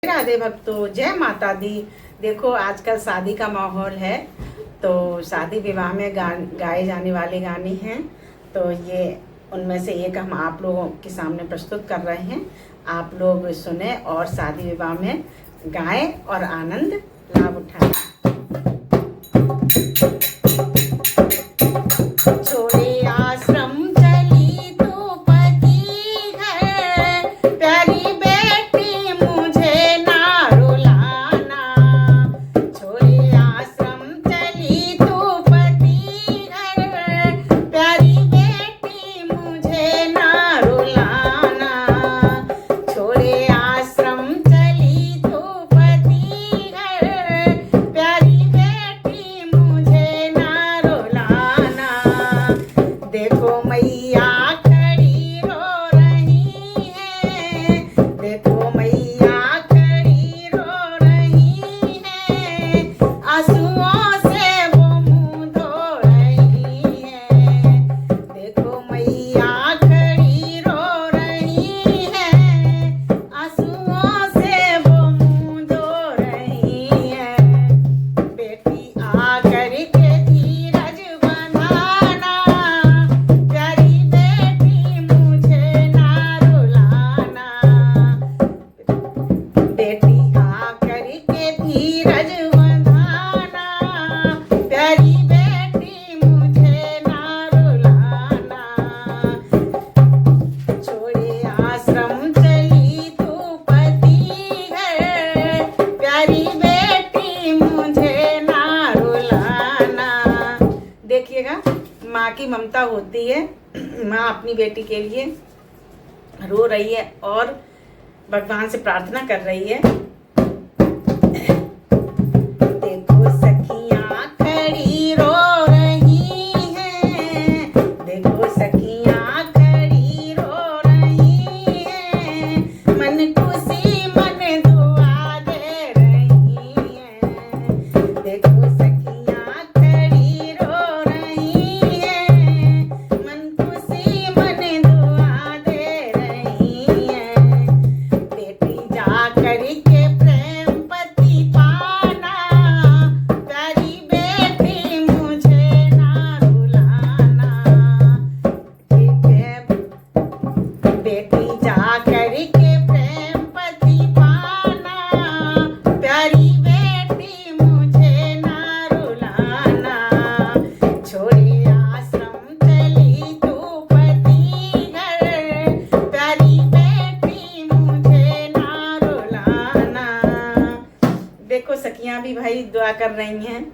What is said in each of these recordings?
राधे भक्तों, जय माता दी। देखो आजकल शादी का माहौल है, तो शादी विवाह में गाए जाने वाले गाने हैं। तो ये उनमें से एक हम आप लोगों के सामने प्रस्तुत कर रहे हैं। आप लोग सुने और शादी विवाह में गाएं और आनंद लाभ उठाएं। छोड़े आश्रम चली तू पति घर, प्यारी बेटी मुझे ना रुलाना। छोड़े आश्रम चली तू पति घर, प्यारी बेटी मुझे ना रुलाना। छोड़े आश्रम चली तू पति घर, प्यारी बेटी मुझे ना रुलाना। देखो मैया खड़ी रो रही है, देखो मैया खड़ी रो रही है, आंसुओं से वो मुंह धो रही है। देखो मैया खड़ी रो रही है, आंसुओं से वो मुंह धो रही है। बेटी आकर के धीरज बंधाना, प्यारी बेटी मुझे ना रुलाना। बेटी आकर के धीरज बंधाना, प्यारी बेटी मुझे ना रुलाना। छोड़े आश्रम चली तू पति घर, प्यारी बेटी मुझे ना रुलाना। देखिएगा, माँ की ममता होती है। माँ अपनी बेटी के लिए रो रही है और भगवान से प्रार्थना कर रही है। देखो सखियाँ खड़ी रो रही हैं, देखो सखियाँ खड़ी रो रही हैं, मन खुशी मन दुआ दे रही हैं। देखो सखियाँ खड़ी रो रही हैं, मन खुशी मन दुआ दे रही हैं। बेटी जा कर के प्रेम पति पाना, प्यारी बेटी मुझे ना रुलाना। ठीक है, बेटी जा कर के प्रेम पति पाना, प्यारी बेटी मुझे ना रुलाना। छोड़े आश्रम चली तू पति घर, प्यारी बेटी मुझे ना रुलाना। देखो सखियां भी भाई दुआ कर रही हैं,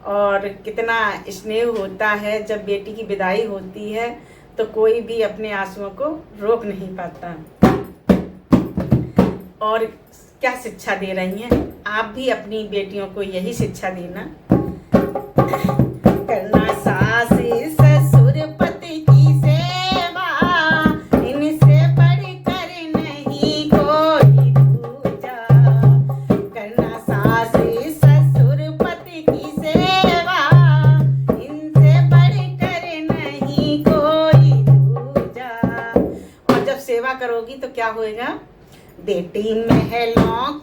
और कितना स्नेह होता है जब बेटी की विदाई होती है, तो कोई भी अपने आंसुओं को रोक नहीं पाता। और क्या शिक्षा दे रही हैं, आप भी अपनी बेटियों को यही शिक्षा देना। करना सास ससुर पति की सेवा, इनसे बढ़कर नहीं कोई दूजा। करना सास ससुर पति की सेवा, इनसे बढ़कर नहीं कोई दूजा। और जब सेवा करोगी तो क्या होएगा? बेटी महलों